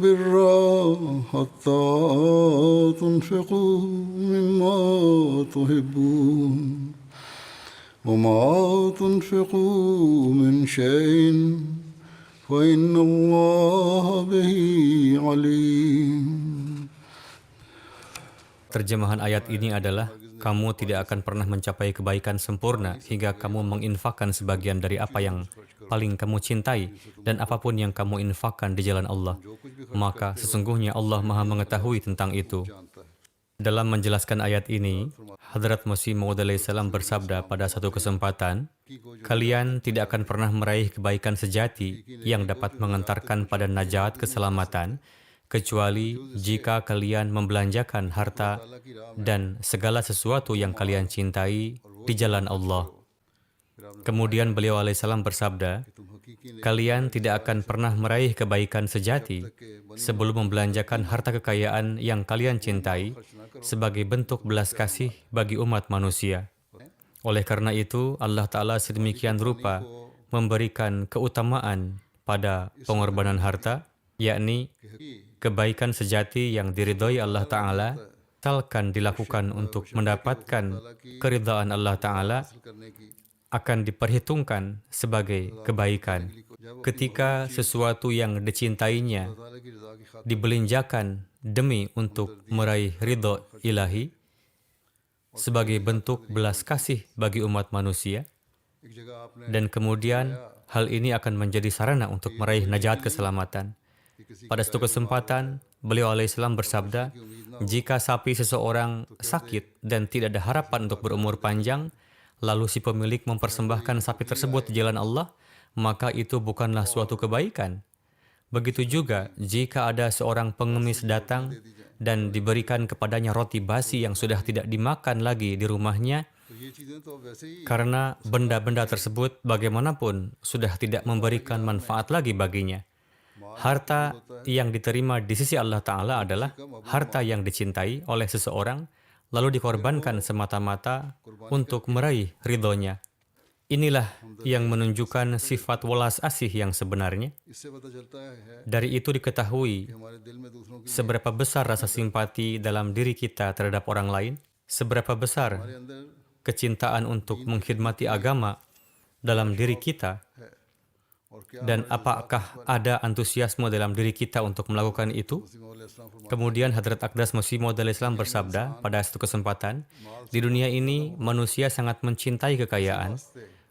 البر حتى تنفقوا مما تحبون وما تنفقوا من شيء فإن الله به عليم. Terjemahan ayat ini adalah, kamu tidak akan pernah mencapai kebaikan sempurna hingga kamu menginfakkan sebagian dari apa yang paling kamu cintai dan apapun yang kamu infakkan di jalan Allah. Maka sesungguhnya Allah Maha mengetahui tentang itu. Dalam menjelaskan ayat ini, Hadrat Masih Maud alaihissalam bersabda pada satu kesempatan, kalian tidak akan pernah meraih kebaikan sejati yang dapat mengantarkan pada najat keselamatan, kecuali jika kalian membelanjakan harta dan segala sesuatu yang kalian cintai di jalan Allah. Kemudian beliau alaihissalam bersabda, kalian tidak akan pernah meraih kebaikan sejati sebelum membelanjakan harta kekayaan yang kalian cintai sebagai bentuk belas kasih bagi umat manusia. Oleh karena itu, Allah Ta'ala sedemikian rupa memberikan keutamaan pada pengorbanan harta, yakni kebaikan sejati yang diridhoi Allah Ta'ala, asalkan dilakukan untuk mendapatkan keridhaan Allah Ta'ala, akan diperhitungkan sebagai kebaikan. Ketika sesuatu yang dicintainya dibelanjakan demi untuk meraih ridho ilahi, sebagai bentuk belas kasih bagi umat manusia, dan kemudian hal ini akan menjadi sarana untuk meraih najat keselamatan. Pada suatu kesempatan, beliau alaihissalam bersabda, jika sapi seseorang sakit dan tidak ada harapan untuk berumur panjang, lalu si pemilik mempersembahkan sapi tersebut di jalan Allah, maka itu bukanlah suatu kebaikan. Begitu juga jika ada seorang pengemis datang dan diberikan kepadanya roti basi yang sudah tidak dimakan lagi di rumahnya, karena benda-benda tersebut bagaimanapun sudah tidak memberikan manfaat lagi baginya. Harta yang diterima di sisi Allah Ta'ala adalah harta yang dicintai oleh seseorang, lalu dikorbankan semata-mata untuk meraih ridhonya. Inilah yang menunjukkan sifat welas asih yang sebenarnya. Dari itu diketahui seberapa besar rasa simpati dalam diri kita terhadap orang lain, seberapa besar kecintaan untuk mengkhidmati agama dalam diri kita, dan apakah ada antusiasme dalam diri kita untuk melakukan itu. Kemudian Hadrat Aqdas Masih Maud alaihissalam bersabda pada satu kesempatan, di dunia ini manusia sangat mencintai kekayaan.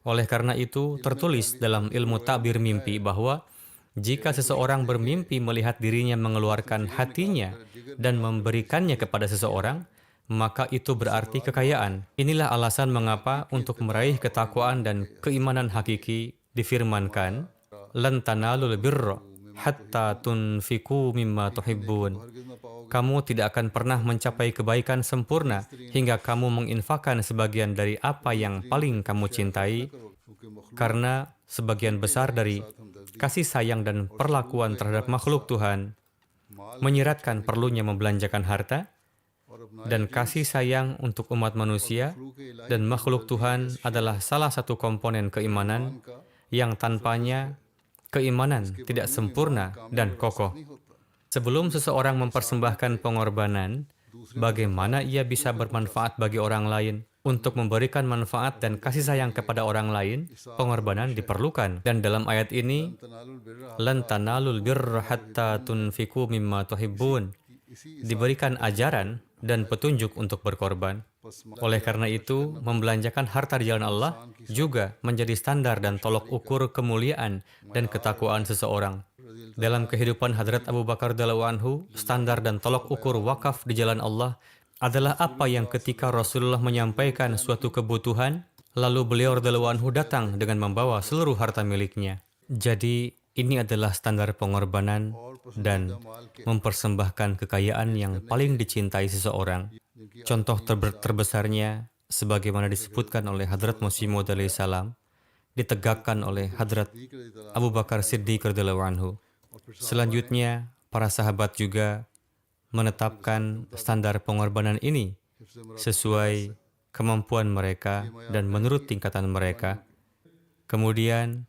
Oleh karena itu tertulis dalam ilmu takbir mimpi bahwa jika seseorang bermimpi melihat dirinya mengeluarkan hatinya dan memberikannya kepada seseorang, maka itu berarti kekayaan. Inilah alasan mengapa untuk meraih ketakwaan dan keimanan hakiki difirmankan, lan tanalul birra hatta tunfiqu mimma tuhibbun. Kamu tidak akan pernah mencapai kebaikan sempurna hingga kamu menginfakkan sebagian dari apa yang paling kamu cintai, karena sebagian besar dari kasih sayang dan perlakuan terhadap makhluk Tuhan menyiratkan perlunya membelanjakan harta, dan kasih sayang untuk umat manusia dan makhluk Tuhan adalah salah satu komponen keimanan yang tanpanya keimanan tidak sempurna dan kokoh. Sebelum seseorang mempersembahkan pengorbanan, bagaimana ia bisa bermanfaat bagi orang lain? Untuk memberikan manfaat dan kasih sayang kepada orang lain, pengorbanan diperlukan. Dan dalam ayat ini, lan tanalul birra hatta tunfiqu mimma tuhibbun, diberikan ajaran dan petunjuk untuk berkorban. Oleh karena itu, membelanjakan harta di jalan Allah juga menjadi standar dan tolok ukur kemuliaan dan ketakwaan seseorang. Dalam kehidupan Hadrat Abu Bakar radhiyallahu anhu, standar dan tolok ukur wakaf di jalan Allah adalah apa yang ketika Rasulullah menyampaikan suatu kebutuhan, lalu beliau radhiyallahu anhu datang dengan membawa seluruh harta miliknya. Jadi, ini adalah standar pengorbanan dan mempersembahkan kekayaan yang paling dicintai seseorang. Contoh terbesarnya, sebagaimana disebutkan oleh Hadrat Masih Maud alaihissalam, ditegakkan oleh Hadrat Abu Bakar Siddiq radhiyallahu anhu. Selanjutnya, para sahabat juga menetapkan standar pengorbanan ini sesuai kemampuan mereka dan menurut tingkatan mereka. Kemudian,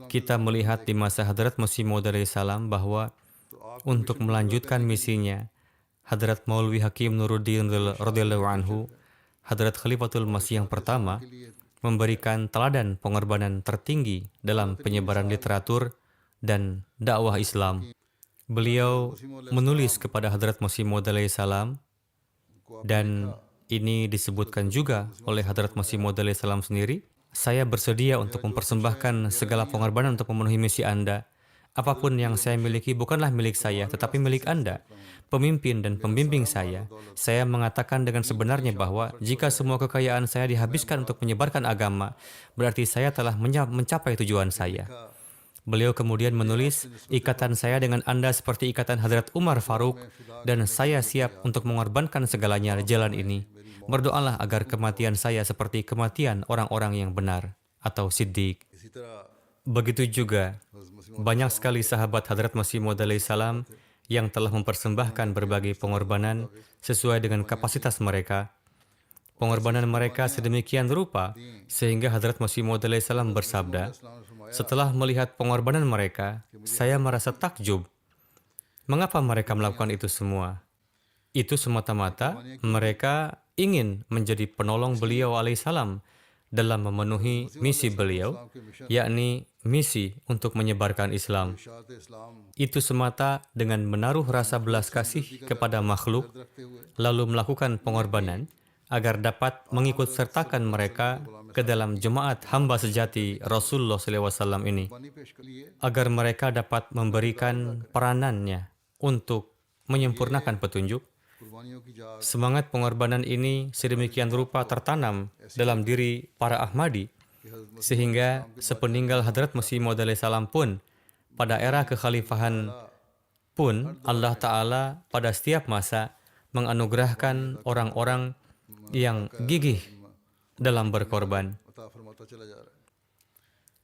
kita melihat di masa Hadrat Masih Maud alaihissalam bahwa untuk melanjutkan misinya. Hadrat Maulwi Hakim Nuruddin radhiyallahu anhu, Hadrat Khalifatul Masih yang pertama, memberikan teladan pengorbanan tertinggi dalam penyebaran literatur dan dakwah Islam. Beliau menulis kepada Hadrat Masih Maud alaihi salam, dan ini disebutkan juga oleh Hadrat Masih Maud alaihi salam sendiri, saya bersedia untuk mempersembahkan segala pengorbanan untuk memenuhi misi Anda. Apapun yang saya miliki bukanlah milik saya, tetapi milik Anda, pemimpin dan pembimbing saya. Saya mengatakan dengan sebenarnya bahwa jika semua kekayaan saya dihabiskan untuk menyebarkan agama, berarti saya telah mencapai tujuan saya. Beliau kemudian menulis, ikatan saya dengan Anda seperti ikatan Hadrat Umar Faruk, dan saya siap untuk mengorbankan segalanya di jalan ini. Berdoalah agar kematian saya seperti kematian orang-orang yang benar atau siddiq. Begitu juga, banyak sekali sahabat Hadrat Masih Maud alaihi salam yang telah mempersembahkan berbagai pengorbanan sesuai dengan kapasitas mereka. Pengorbanan mereka sedemikian rupa sehingga Hadrat Masih Maud alaihi salam bersabda, setelah melihat pengorbanan mereka, saya merasa takjub. Mengapa mereka melakukan itu semua? Itu semata-mata mereka ingin menjadi penolong beliau alaihissalam dalam memenuhi misi beliau, yakni misi untuk menyebarkan Islam. Itu semata dengan menaruh rasa belas kasih kepada makhluk, lalu melakukan pengorbanan agar dapat mengikut sertakan mereka ke dalam jemaat hamba sejati Rasulullah SAW ini, agar mereka dapat memberikan peranannya untuk menyempurnakan petunjuk. Semangat pengorbanan ini sedemikian rupa tertanam dalam diri para Ahmadi, sehingga sepeninggal Hadrat Masih Maud alaihi salam pun, pada era kekhalifahan pun, Allah Ta'ala pada setiap masa menganugerahkan orang-orang yang gigih dalam berkorban.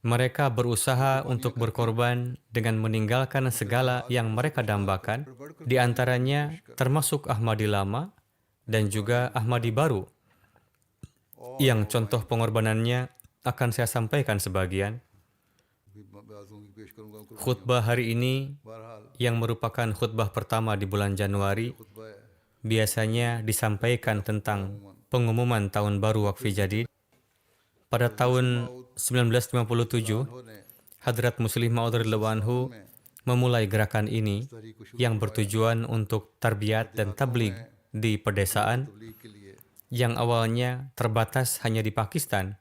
Mereka berusaha untuk berkorban dengan meninggalkan segala yang mereka dambakan, di antaranya termasuk Ahmadi lama dan juga Ahmadi baru, yang contoh pengorbanannya akan saya sampaikan sebagian. Khutbah hari ini, yang merupakan khutbah pertama di bulan Januari, biasanya disampaikan tentang pengumuman Tahun Baru Waqfi Jadid. Pada tahun 1957, Hadrat Muslih Maud radhiyallahu anhu memulai gerakan ini yang bertujuan untuk tarbiyat dan tabligh di pedesaan yang awalnya terbatas hanya di Pakistan.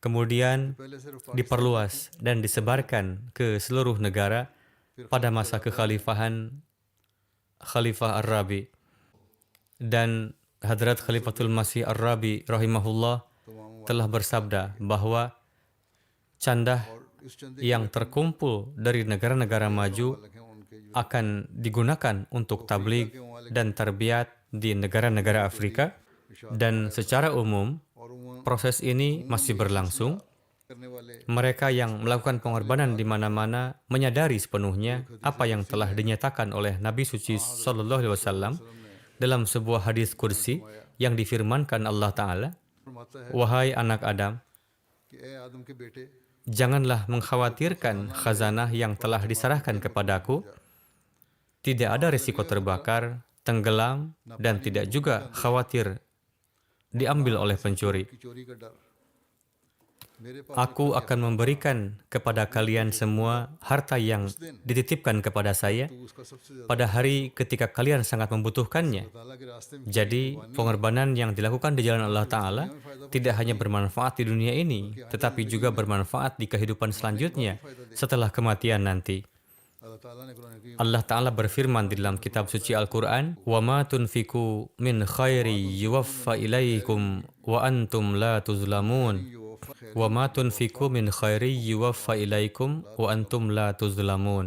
Kemudian diperluas dan disebarkan ke seluruh negara pada masa kekhalifahan Khalifah Ar-Rabi. Dan Hadrat Khalifatul Masih Ar-Rabi rahimahullah telah bersabda bahwa candah yang terkumpul dari negara-negara maju akan digunakan untuk tabligh dan tarbiyat di negara-negara Afrika, dan secara umum proses ini masih berlangsung. Mereka yang melakukan pengorbanan di mana-mana menyadari sepenuhnya apa yang telah dinyatakan oleh Nabi Suci Sallallahu Alaihi Wasallam dalam sebuah hadis kursi yang difirmankan Allah Ta'ala, "Wahai anak Adam, janganlah mengkhawatirkan khazanah yang telah diserahkan kepadaku. Tidak ada risiko terbakar, tenggelam, dan tidak juga khawatir diambil oleh pencuri. Aku akan memberikan kepada kalian semua harta yang dititipkan kepada saya pada hari ketika kalian sangat membutuhkannya." Jadi, pengorbanan yang dilakukan di jalan Allah Ta'ala tidak hanya bermanfaat di dunia ini, tetapi juga bermanfaat di kehidupan selanjutnya setelah kematian nanti. Allah Ta'ala berfirman di dalam kitab suci Al-Quran, وَمَا تُنْفِقُوا مِنْ خَيْرٍ يُوَفَّ إِلَيْكُمْ وَأَنْتُمْ لَا تُظْلَمُونَ وَمَا تُنْفِقُوا مِنْ خَيْرٍ يُوَفَّ إِلَيْكُمْ وَأَنْتُمْ لَا تُظْلَمُونَ.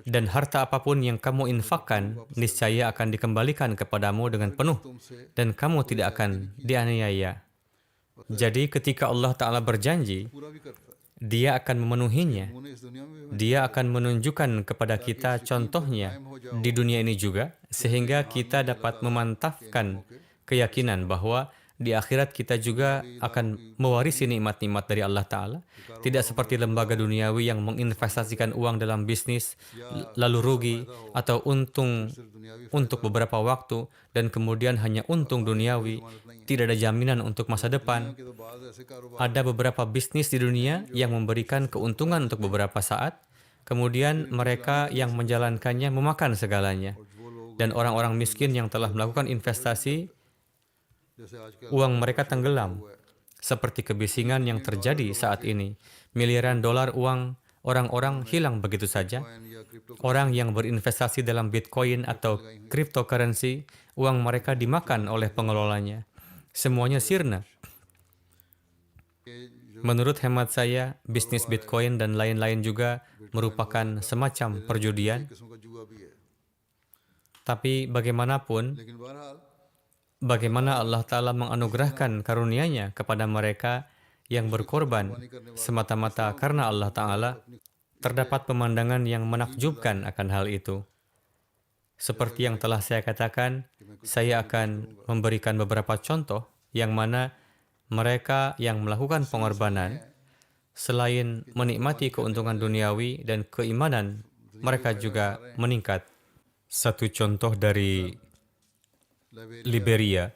Dan harta apapun yang kamu infakkan, niscaya akan dikembalikan kepadamu dengan penuh, dan kamu tidak akan dianiaya. Jadi ketika Allah Ta'ala berjanji, Dia akan memenuhinya. Dia akan menunjukkan kepada kita contohnya di dunia ini juga, sehingga kita dapat memantapkan keyakinan bahwa Di akhirat kita juga akan mewarisi nikmat-nikmat dari Allah Ta'ala. Tidak seperti lembaga duniawi yang menginvestasikan uang dalam bisnis, lalu rugi atau untung untuk beberapa waktu, dan kemudian hanya untung duniawi. Tidak ada jaminan untuk masa depan. Ada beberapa bisnis di dunia yang memberikan keuntungan untuk beberapa saat, kemudian mereka yang menjalankannya memakan segalanya. Dan orang-orang miskin yang telah melakukan investasi, uang mereka tenggelam, seperti kebisingan yang terjadi saat ini. Miliaran dolar uang orang-orang hilang begitu saja. Orang yang berinvestasi dalam Bitcoin atau cryptocurrency, uang mereka dimakan oleh pengelolanya. Semuanya sirna. Menurut hemat saya, bisnis Bitcoin dan lain-lain juga merupakan semacam perjudian. Tapi bagaimanapun, bagaimana Allah Ta'ala menganugerahkan karunia-Nya kepada mereka yang berkorban semata-mata karena Allah Ta'ala, terdapat pemandangan yang menakjubkan akan hal itu. Seperti yang telah saya katakan, saya akan memberikan beberapa contoh yang mana mereka yang melakukan pengorbanan, selain menikmati keuntungan duniawi dan keimanan, mereka juga meningkat. Satu contoh dari Liberia,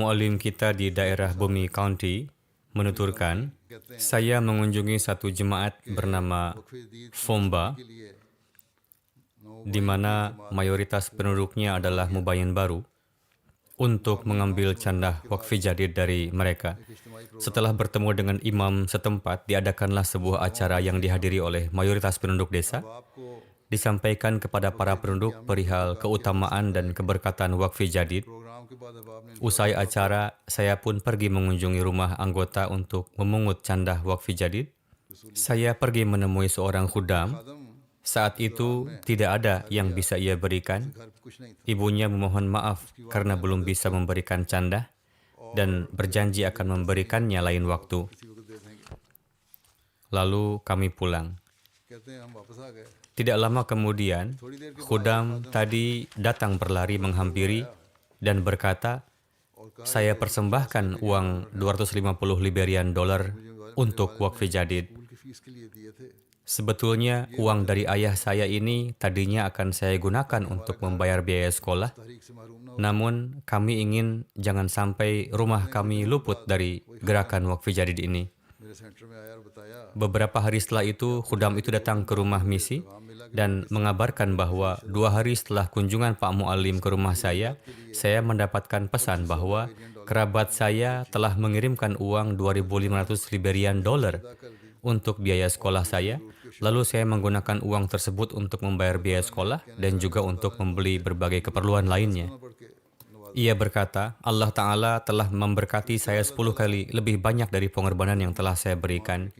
muallim kita di daerah Bumi County menuturkan, saya mengunjungi satu jemaat bernama Fomba, di mana mayoritas penduduknya adalah mubayyin baru, untuk mengambil candah wakfi jadid dari mereka. Setelah bertemu dengan imam setempat, diadakanlah sebuah acara yang dihadiri oleh mayoritas penduduk desa. Disampaikan kepada para penduduk perihal keutamaan dan keberkatan wakfi jadid. Usai acara, saya pun pergi mengunjungi rumah anggota untuk memungut candah wakfi jadid. Saya pergi menemui seorang khudam. Saat itu tidak ada yang bisa ia berikan. Ibunya memohon maaf karena belum bisa memberikan candah dan berjanji akan memberikannya lain waktu. Lalu kami pulang. Tidak lama kemudian, khudam tadi datang berlari menghampiri dan berkata, saya persembahkan uang 250 Liberian dollar untuk wakfi jadid. Sebetulnya uang dari ayah saya ini tadinya akan saya gunakan untuk membayar biaya sekolah. Namun kami ingin jangan sampai rumah kami luput dari gerakan wakfi jadid ini. Beberapa hari setelah itu, khudam itu datang ke rumah misi dan mengabarkan bahwa 2 hari setelah kunjungan Pak Muallim ke rumah saya mendapatkan pesan bahwa kerabat saya telah mengirimkan uang 2.500 Liberian dollar untuk biaya sekolah saya. Lalu saya menggunakan uang tersebut untuk membayar biaya sekolah dan juga untuk membeli berbagai keperluan lainnya. Ia berkata, Allah Ta'ala telah memberkati saya 10 kali lebih banyak dari pengorbanan yang telah saya berikan.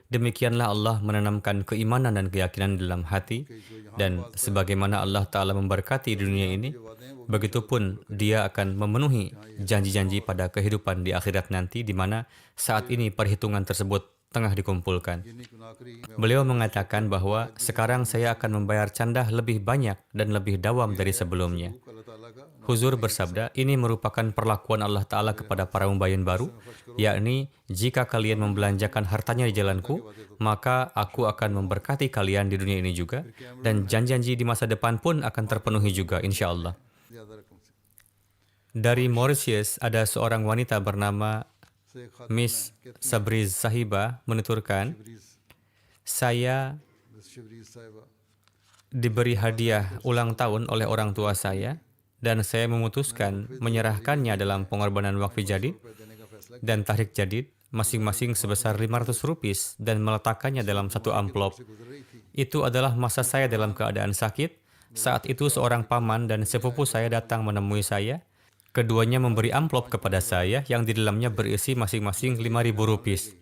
Demikianlah Allah menanamkan keimanan dan keyakinan dalam hati, dan sebagaimana Allah Ta'ala memberkati dunia ini, begitupun Dia akan memenuhi janji-janji pada kehidupan di akhirat nanti, di mana saat ini perhitungan tersebut tengah dikumpulkan. Beliau mengatakan bahwa sekarang saya akan membayar candah lebih banyak dan lebih dawam dari sebelumnya. Huzur bersabda, ini merupakan perlakuan Allah Ta'ala kepada para mubayyin baru, yakni jika kalian membelanjakan hartanya di jalanku, maka aku akan memberkati kalian di dunia ini juga, dan janji-janji di masa depan pun akan terpenuhi juga, insya Allah. Dari Mauritius, ada seorang wanita bernama Miss Sabriz Sahiba menuturkan, saya diberi hadiah ulang tahun oleh orang tua saya, dan saya memutuskan menyerahkannya dalam pengorbanan wakfi jadid dan tahrik jadid masing-masing sebesar 500 rupiah dan meletakkannya dalam satu amplop. Itu adalah masa saya dalam keadaan sakit. Saat itu seorang paman dan sepupu saya datang menemui saya. Keduanya memberi amplop kepada saya yang di dalamnya berisi masing-masing 5.000 rupiah.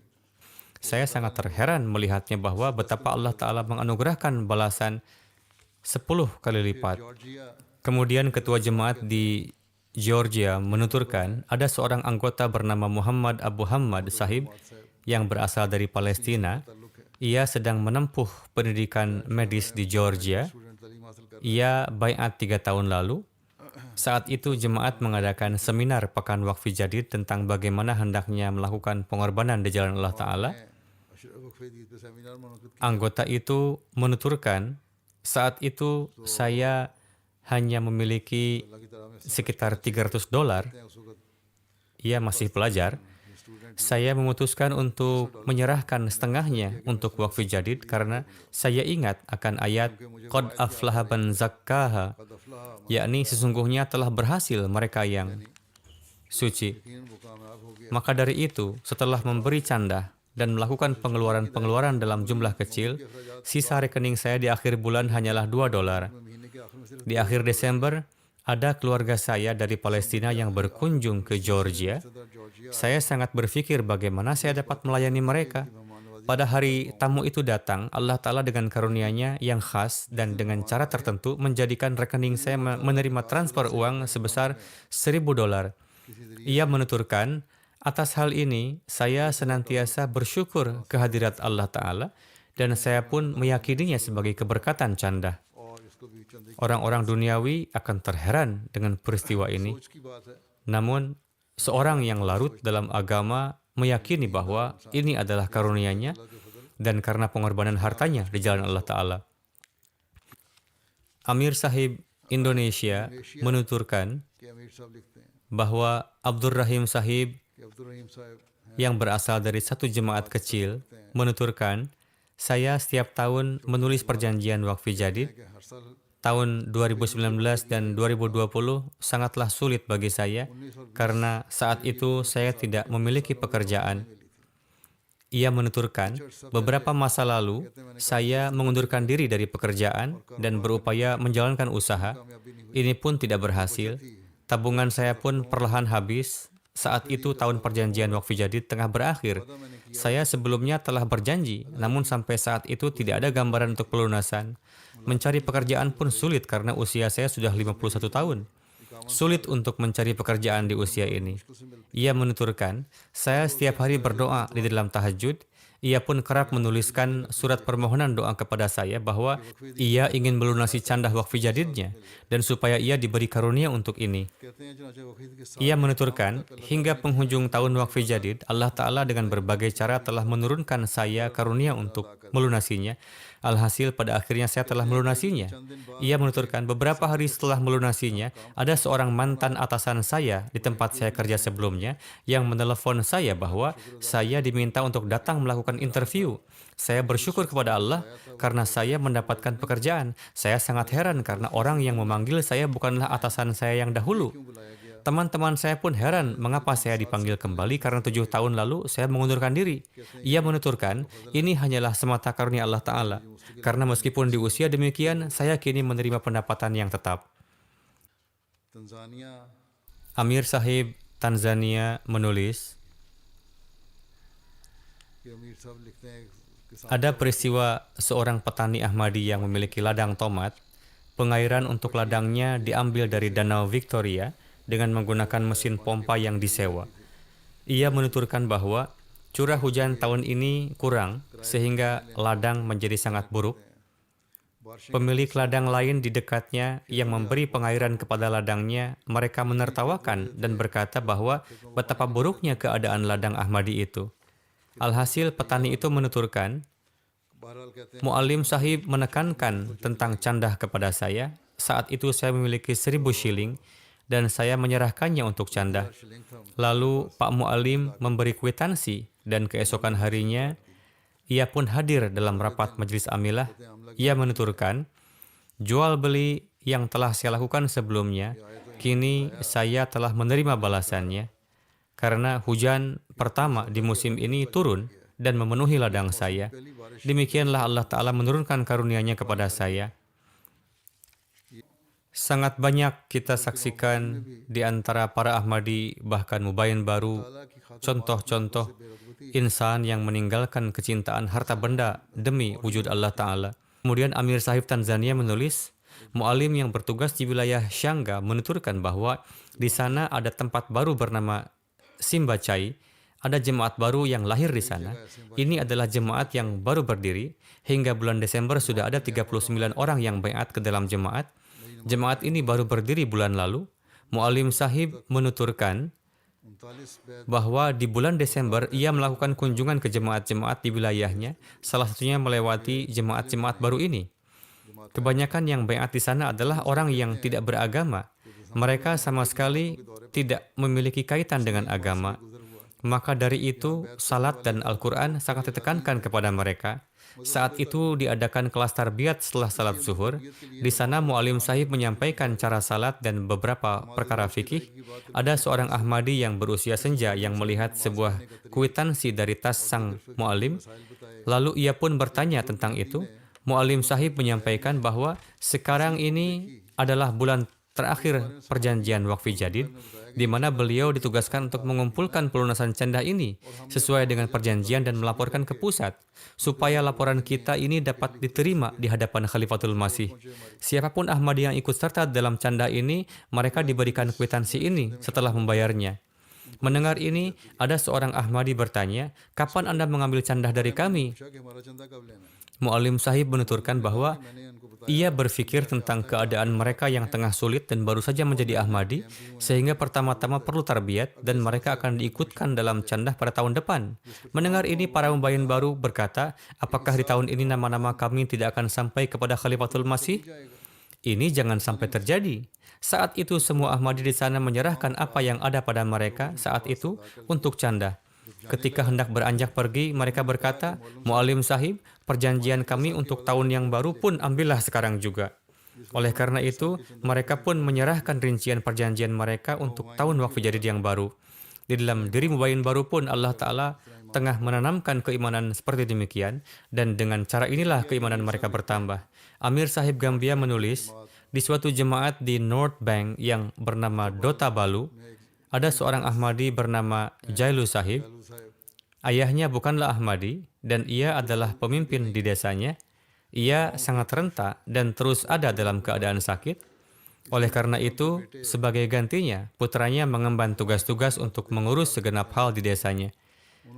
Saya sangat terheran melihatnya bahwa betapa Allah Ta'ala menganugerahkan balasan 10 kali lipat. Kemudian ketua jemaat di Georgia menuturkan ada seorang anggota bernama Muhammad Abu Hamad Sahib yang berasal dari Palestina. Ia sedang menempuh pendidikan medis di Georgia. Ia baiat 3 tahun lalu. Saat itu jemaat mengadakan seminar Pekan Wakfi Jadid tentang bagaimana hendaknya melakukan pengorbanan di jalan Allah Ta'ala. Anggota itu menuturkan, saat itu saya hanya memiliki sekitar $300. Ia masih pelajar. Saya memutuskan untuk menyerahkan setengahnya untuk wakfi jadid karena saya ingat akan ayat Qad aflaha man zakkaha, yakni sesungguhnya telah berhasil mereka yang suci. Maka dari itu, setelah memberi canda dan melakukan pengeluaran-pengeluaran dalam jumlah kecil, sisa rekening saya di akhir bulan hanyalah $2. Di akhir Desember, ada keluarga saya dari Palestina yang berkunjung ke Georgia. Saya sangat berpikir bagaimana saya dapat melayani mereka. Pada hari tamu itu datang, Allah Ta'ala dengan karunia-Nya yang khas dan dengan cara tertentu menjadikan rekening saya menerima transfer uang sebesar $1.000. Ia menuturkan, atas hal ini, saya senantiasa bersyukur kehadirat Allah Ta'ala dan saya pun meyakininya sebagai keberkatan canda. Orang-orang duniawi akan terheran dengan peristiwa ini. Namun, seorang yang larut dalam agama meyakini bahwa ini adalah karunia-Nya dan karena pengorbanan hartanya di jalan Allah Ta'ala. Amir Sahib Indonesia menuturkan bahwa Abdur Rahim Sahib yang berasal dari satu jemaat kecil menuturkan, saya setiap tahun menulis perjanjian wakfi jadid. Tahun 2019 dan 2020 sangatlah sulit bagi saya karena saat itu saya tidak memiliki pekerjaan. Ia menuturkan, beberapa masa lalu saya mengundurkan diri dari pekerjaan dan berupaya menjalankan usaha. Ini pun tidak berhasil. Tabungan saya pun perlahan habis. Saat itu tahun perjanjian wakfi jadid tengah berakhir. Saya sebelumnya telah berjanji, namun sampai saat itu tidak ada gambaran untuk pelunasan. Mencari pekerjaan pun sulit karena usia saya sudah 51 tahun. Sulit untuk mencari pekerjaan di usia ini. Ia menuturkan, saya setiap hari berdoa di dalam tahajud. Ia pun kerap menuliskan surat permohonan doa kepada saya bahwa ia ingin melunasi canda wakfi jadidnya dan supaya ia diberi karunia untuk ini. Ia menuturkan, hingga penghujung tahun wakfi jadid, Allah Ta'ala dengan berbagai cara telah menurunkan saya karunia untuk melunasinya. Alhasil pada akhirnya saya telah melunasinya. Ia menuturkan, beberapa hari setelah melunasinya, ada seorang mantan atasan saya di tempat saya kerja sebelumnya yang menelepon saya bahwa saya diminta untuk datang melakukan interview. Saya bersyukur kepada Allah karena saya mendapatkan pekerjaan. Saya sangat heran karena orang yang memanggil saya bukanlah atasan saya yang dahulu. Teman-teman saya pun heran mengapa saya dipanggil kembali karena 7 tahun lalu saya mengundurkan diri. Ia menuturkan, ini hanyalah semata karunia Allah Ta'ala. Karena meskipun di usia demikian, saya kini menerima pendapatan yang tetap. Amir Sahib Tanzania menulis, ada peristiwa seorang petani Ahmadi yang memiliki ladang tomat. Pengairan untuk ladangnya diambil dari Danau Victoria dengan menggunakan mesin pompa yang disewa. Ia menuturkan bahwa curah hujan tahun ini kurang sehingga ladang menjadi sangat buruk. Pemilik ladang lain di dekatnya yang memberi pengairan kepada ladangnya, mereka menertawakan dan berkata bahwa betapa buruknya keadaan ladang Ahmadi itu. Alhasil petani itu menuturkan, Mu'alim Sahib menekankan tentang candah kepada saya. Saat itu saya memiliki 1.000 shilling dan saya menyerahkannya untuk candah. Lalu Pak Mu'alim memberi kwitansi dan keesokan harinya ia pun hadir dalam rapat majelis amilah. Ia menuturkan, jual beli yang telah saya lakukan sebelumnya, kini saya telah menerima balasannya. Karena hujan pertama di musim ini turun dan memenuhi ladang saya. Demikianlah Allah Ta'ala menurunkan karunia-Nya kepada saya. Sangat banyak kita saksikan di antara para Ahmadi, bahkan Mubayin baru, contoh-contoh insan yang meninggalkan kecintaan harta benda demi wujud Allah Ta'ala. Kemudian Amir Sahib Tanzania menulis, Mu'alim yang bertugas di wilayah Shangga menuturkan bahwa di sana ada tempat baru bernama Simbachai. Ada jemaat baru yang lahir di sana. Ini adalah jemaat yang baru berdiri. Hingga bulan Desember sudah ada 39 orang yang baiat ke dalam jemaat. Jemaat ini baru berdiri bulan lalu. Mu'alim sahib menuturkan 39 बैत bahwa di bulan Desember ia melakukan kunjungan ke jemaat-jemaat di wilayahnya, salah satunya melewati jemaat-jemaat baru ini. Kebanyakan yang baiat di sana adalah orang yang tidak beragama. Mereka sama sekali tidak memiliki kaitan dengan agama. Maka dari itu, salat dan Al-Quran sangat ditekankan kepada mereka. Saat itu diadakan kelas tarbiyat setelah salat zuhur. Di sana Mu'alim sahib menyampaikan cara salat dan beberapa perkara fikih. Ada seorang Ahmadi yang berusia senja yang melihat sebuah kwitansi dari tas sang Mu'alim. Lalu ia pun bertanya tentang itu. Mu'alim sahib menyampaikan bahwa sekarang ini adalah bulan terakhir perjanjian Waqfi Jadid, di mana beliau ditugaskan untuk mengumpulkan pelunasan canda ini sesuai dengan perjanjian dan melaporkan ke pusat, supaya laporan kita ini dapat diterima di hadapan Khalifatul Masih. Siapapun Ahmadi yang ikut serta dalam canda ini, mereka diberikan kwitansi ini setelah membayarnya. Mendengar ini, ada seorang Ahmadi bertanya, "Kapan Anda mengambil canda dari kami?" Mu'alim sahib menuturkan bahwa ia berpikir tentang keadaan mereka yang tengah sulit dan baru saja menjadi Ahmadi, sehingga pertama-tama perlu tarbiyat dan mereka akan diikutkan dalam candah pada tahun depan. Mendengar ini, para mubayyin baru berkata, "Apakah di tahun ini nama-nama kami tidak akan sampai kepada Khalifatul Masih?" Ini jangan sampai terjadi. Saat itu semua Ahmadi di sana menyerahkan apa yang ada pada mereka saat itu untuk canda. Ketika hendak beranjak pergi, mereka berkata, "Mu'alim sahib, perjanjian kami untuk tahun yang baru pun ambillah sekarang juga." Oleh karena itu, mereka pun menyerahkan rincian perjanjian mereka untuk tahun Waqfi Jadid yang baru. Di dalam diri mubayyin baru pun Allah Ta'ala tengah menanamkan keimanan seperti demikian, dan dengan cara inilah keimanan mereka bertambah. Amir Sahib Gambia menulis, di suatu jemaat di North Bank yang bernama Dota Balu, ada seorang Ahmadi bernama Jailu Sahib. Ayahnya bukanlah Ahmadi dan ia adalah pemimpin di desanya. Ia sangat renta dan terus ada dalam keadaan sakit. Oleh karena itu, sebagai gantinya, putranya mengemban tugas-tugas untuk mengurus segenap hal di desanya.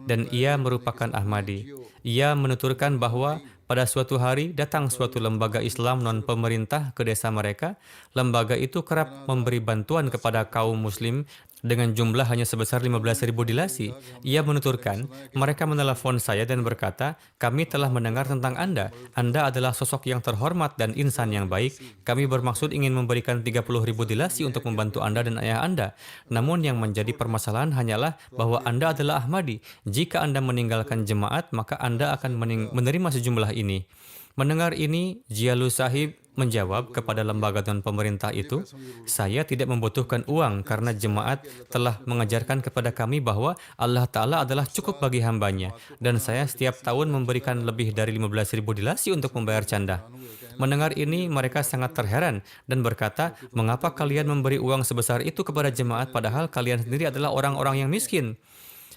Dan ia merupakan Ahmadi. Ia menuturkan bahwa pada suatu hari datang suatu lembaga Islam non-pemerintah ke desa mereka. Lembaga itu kerap memberi bantuan kepada kaum muslim dengan jumlah hanya sebesar 15.000 dilasi. Ia menuturkan, mereka menelepon saya dan berkata, "Kami telah mendengar tentang Anda. Anda adalah sosok yang terhormat dan insan yang baik. Kami bermaksud ingin memberikan 30.000 dilasi untuk membantu Anda dan ayah Anda. Namun yang menjadi permasalahan hanyalah bahwa Anda adalah Ahmadi. Jika Anda meninggalkan jemaat, maka Anda akan menerima sejumlah ini." Mendengar ini, Jialu Sahib menjawab kepada lembaga dan pemerintah itu, "Saya tidak membutuhkan uang karena jemaat telah mengajarkan kepada kami bahwa Allah Ta'ala adalah cukup bagi hambanya, dan saya setiap tahun memberikan lebih dari 15.000 dilasi untuk membayar canda." Mendengar ini, mereka sangat terheran dan berkata, "Mengapa kalian memberi uang sebesar itu kepada jemaat padahal kalian sendiri adalah orang-orang yang miskin?"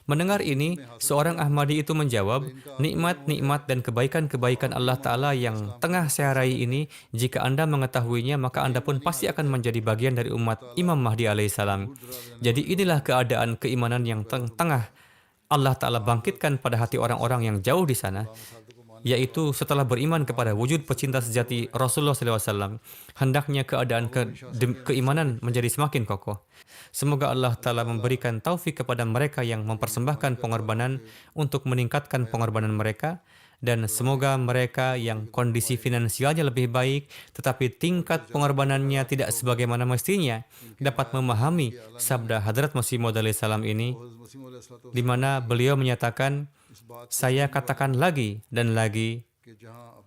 Mendengar ini, seorang Ahmadi itu menjawab, "Nikmat-nikmat dan kebaikan-kebaikan Allah Ta'ala yang tengah saya raih ini, jika Anda mengetahuinya, maka Anda pun pasti akan menjadi bagian dari umat Imam Mahdi alaihissalam." Jadi inilah keadaan keimanan yang tengah Allah Ta'ala bangkitkan pada hati orang-orang yang jauh di sana, yaitu setelah beriman kepada wujud pecinta sejati Rasulullah SAW, hendaknya keadaan keimanan menjadi semakin kokoh. Semoga Allah Ta'ala memberikan taufik kepada mereka yang mempersembahkan pengorbanan untuk meningkatkan pengorbanan mereka, dan semoga mereka yang kondisi finansialnya lebih baik, tetapi tingkat pengorbanannya tidak sebagaimana mestinya, dapat memahami sabda Hadrat Masih Maud alaihissalam ini, di mana beliau menyatakan, "Saya katakan lagi dan lagi,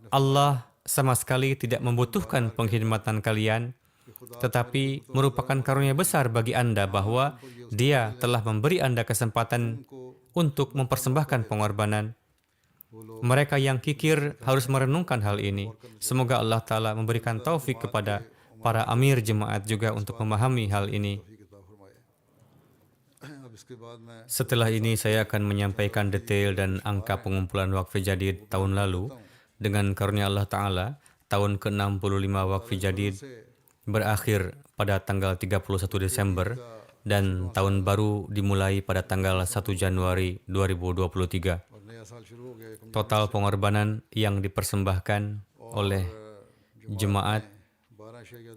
Allah sama sekali tidak membutuhkan pengkhidmatan kalian, tetapi merupakan karunia besar bagi Anda bahwa Dia telah memberi Anda kesempatan untuk mempersembahkan pengorbanan." Mereka yang kikir harus merenungkan hal ini. Semoga Allah Ta'ala memberikan taufik kepada para amir jemaat juga untuk memahami hal ini. Setelah ini saya akan menyampaikan detail dan angka pengumpulan Waqfi Jadid tahun lalu. Dengan karunia Allah Ta'ala, tahun ke-65 Waqfi Jadid berakhir pada tanggal 31 Desember dan tahun baru dimulai pada tanggal 1 Januari 2023. Total pengorbanan yang dipersembahkan oleh jemaat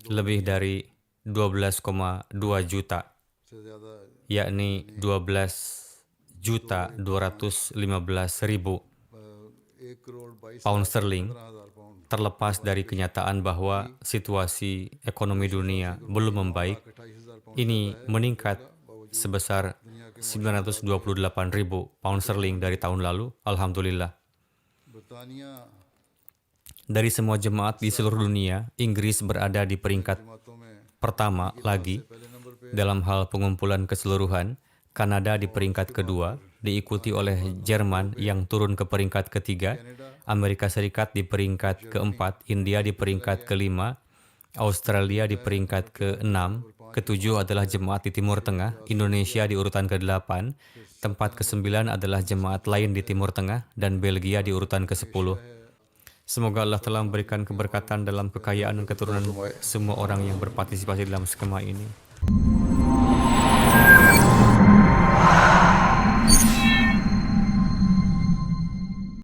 lebih dari 12,2 juta, से ज़्यादा yakni 12.215.000 1,22,15,000 pound sterling, pound terlepas dari kenyataan bahwa situasi ekonomi dunia belum membaik, 28,000 pound ini meningkat sebesar 928.000 pound sterling dari tahun lalu. Alhamdulillah. बरतानिया Dari semua jemaat di seluruh dunia, Inggris berada di peringkat जमातों में pertama lagi पहले नंबर पे dalam hal pengumpulan keseluruhan. Kanada di peringkat kedua, diikuti oleh Jerman yang turun ke peringkat ketiga, Amerika Serikat di peringkat keempat, India di peringkat kelima, Australia di peringkat keenam, ketujuh adalah jemaat di Timur Tengah, Indonesia di urutan ke-8, tempat ke-9 adalah jemaat lain di Timur Tengah, dan Belgia di urutan ke-10. Semoga Allah telah memberikan keberkatan dalam kekayaan dan keturunan semua orang yang berpartisipasi dalam skema ini.